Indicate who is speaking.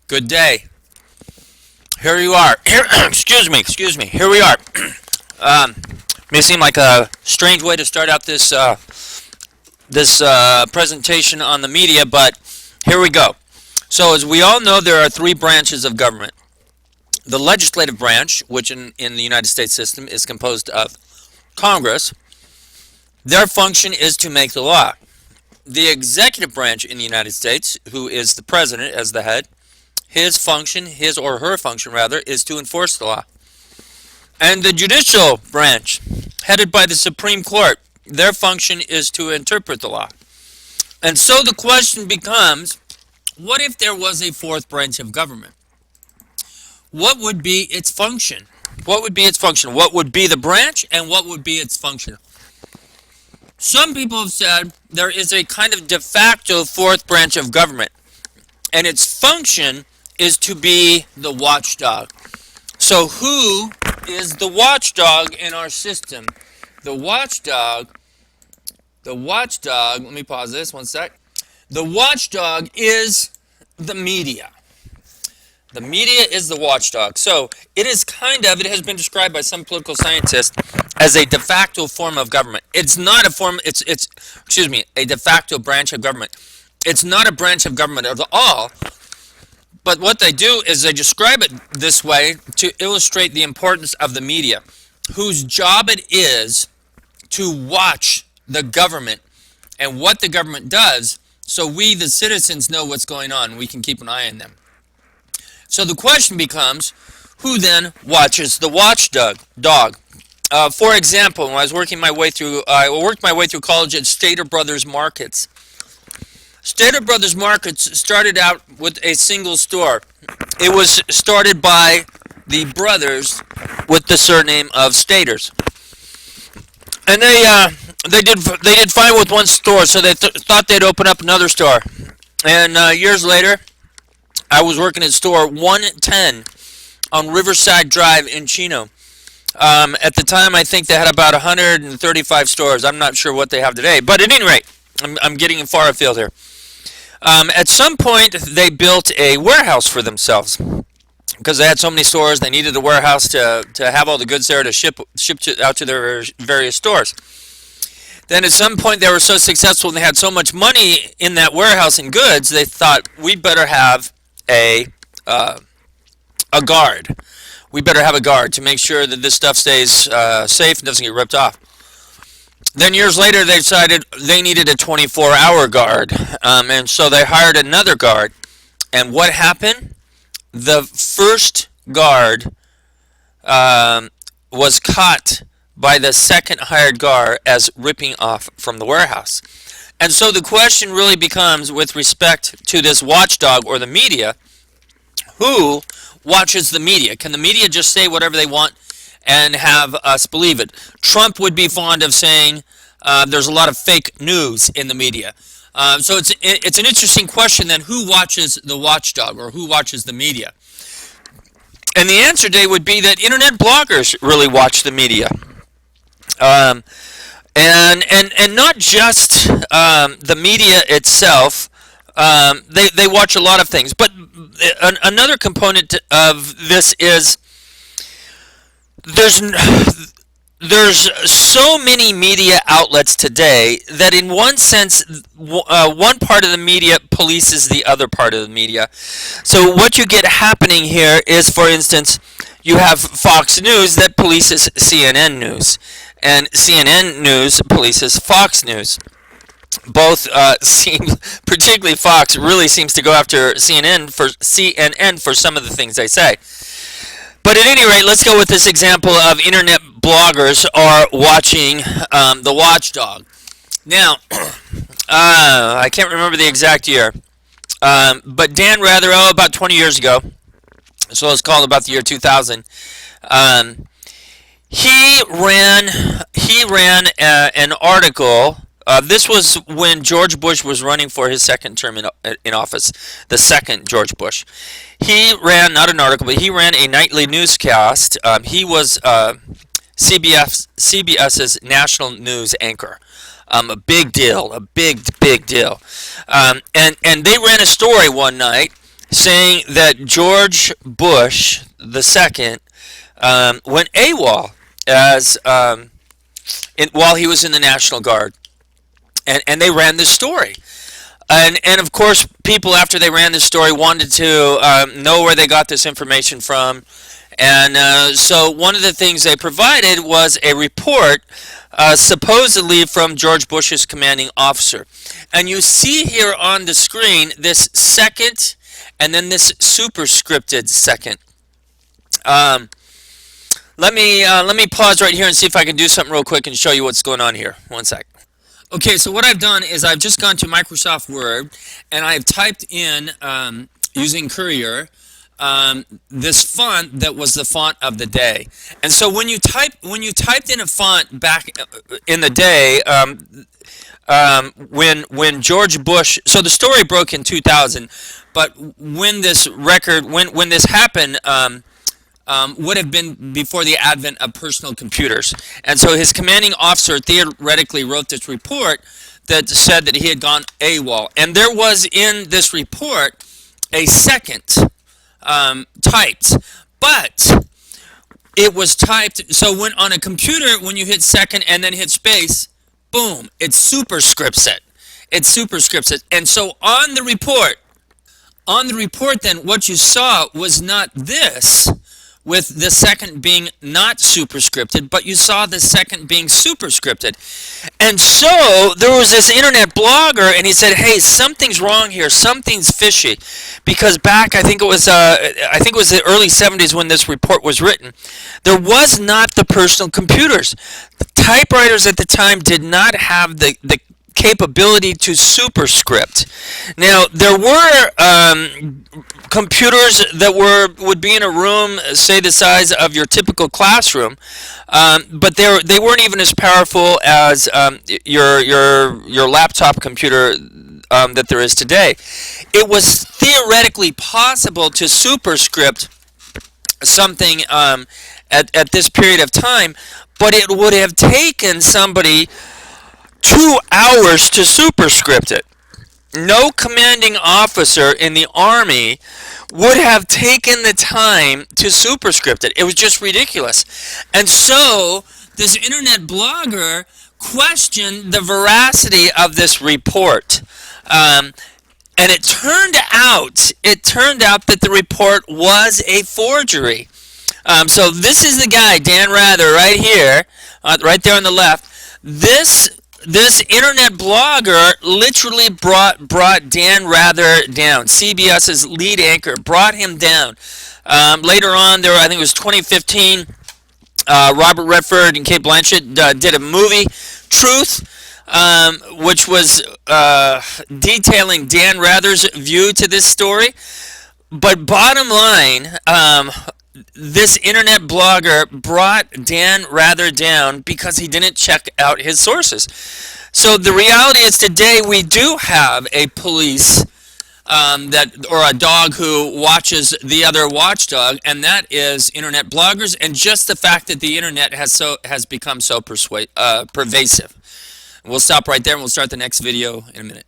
Speaker 1: Good day. Here you are. Here, excuse me. Here we are. Um, may seem like a strange way to start out this presentation on the media, but here we go. So, as we all know, there are three branches of government. The legislative branch, which in the United States system is composed of Congress, their function is to make the law. The executive branch in the United States, who is the president as the head, his or her function rather, is to enforce the law. And the judicial branch, headed by the Supreme Court, their function is to interpret the law. And so the question becomes, what if there was a fourth branch of government? What would be its function? What would be its function? What would be the branch and what would be its function? Some people have said there is a kind of de facto fourth branch of government, and its function is to be the watchdog. So who is the watchdog in our system? The watchdog, let me pause this one sec. The watchdog is the media. The media is the watchdog. So it has been described by some political scientists as a de facto form of government. It's not a form, a de facto branch of government. It's not a branch of government at all. But what they do is they describe it this way to illustrate the importance of the media, whose job it is to watch the government and what the government does, so we, the citizens, know what's going on. We can keep an eye on them. So the question becomes, who then watches the watchdog? For example, when I worked my way through college at Stater Brothers Markets. Stater Brothers Markets started out with a single store. It was started by the brothers with the surname of Staters, and they did fine with one store, so they thought they'd open up another store. And years later, I was working at store 110 on Riverside Drive in Chino. At the time, I think they had about 135 stores. I'm not sure what they have today, but at any rate, I'm getting far afield here. At some point, they built a warehouse for themselves because they had so many stores. They needed a warehouse to have all the goods there to ship out to their various stores. Then at some point, they were so successful and they had so much money in that warehouse and goods, they thought, we'd better have a guard. We better have a guard to make sure that this stuff stays safe and doesn't get ripped off. Then years later, they decided they needed a 24-hour guard, and so they hired another guard. And what happened? The first guard was caught by the second hired guard as ripping off from the warehouse. And so the question really becomes, with respect to this watchdog or the media, who watches the media? Can the media just say whatever they want and have us believe it? Trump would be fond of saying there's a lot of fake news in the media. So it's an interesting question then, who watches the watchdog or who watches the media? And the answer today would be that internet bloggers really watch the media. And not just the media itself. They watch a lot of things. But another component of this is there's so many media outlets today that in one sense, one part of the media polices the other part of the media. So what you get happening here is, for instance, you have Fox News that polices CNN News, and CNN News polices Fox News. Both particularly Fox, really seems to go after CNN for some of the things they say. But at any rate, let's go with this example of internet bloggers are watching the watchdog. Now, I can't remember the exact year, but Dan Rather, about 20 years ago, so let's call it about the year 2000, he ran an article. This was when George Bush was running for his second term in office, the second George Bush. He ran, not an article, but he ran a nightly newscast. He was CBS's national news anchor. A big deal, a big deal. And they ran a story one night saying that George Bush II went AWOL while he was in the National Guard, and they ran this story. And of course, people after they ran this story wanted to know where they got this information from. And so one of the things they provided was a report, supposedly from George Bush's commanding officer. And you see here on the screen this second and then this superscripted second. Let me pause right here and see if I can do something real quick and show you what's going on here. One sec. Okay, so what I've done is I've just gone to Microsoft Word and I've typed in, using Courier, this font that was the font of the day. And so when you typed in a font back in the day, when George Bush, so the story broke in 2000, but when this happened, would have been before the advent of personal computers. And so his commanding officer theoretically wrote this report that said that he had gone AWOL. And there was in this report a second typed, but it was typed, so when on a computer, when you hit second and then hit space, boom, it superscripts it. It superscripts it. And so on the report then, what you saw was not this, with the second being not superscripted, but you saw the second being superscripted. And so there was this internet blogger, and he said, hey, something's wrong here, something's fishy, because back, I think it was the early 70s when this report was written, there was not the personal computers. The typewriters at the time did not have the capability to superscript. Now, there were computers that would be in a room, say the size of your typical classroom, but they weren't even as powerful as your laptop computer that there is today. It was theoretically possible to superscript something at this period of time, but it would have taken somebody 2 hours to superscript it. No commanding officer in the Army would have taken the time to superscript it. It was just ridiculous. And so this internet blogger questioned the veracity of this report. And it turned out that the report was a forgery. So this is the guy, Dan Rather, right here, right there on the left. This internet blogger literally brought Dan Rather down. CBS's lead anchor brought him down. Later on, I think it was 2015, Robert Redford and Cate Blanchett did a movie, Truth, which was detailing Dan Rather's view to this story. But bottom line, this internet blogger brought Dan Rather down because he didn't check out his sources. So the reality is today we do have a police or a dog who watches the other watchdog, and that is internet bloggers, and just the fact that the internet has become so pervasive. We'll stop right there and we'll start the next video in a minute.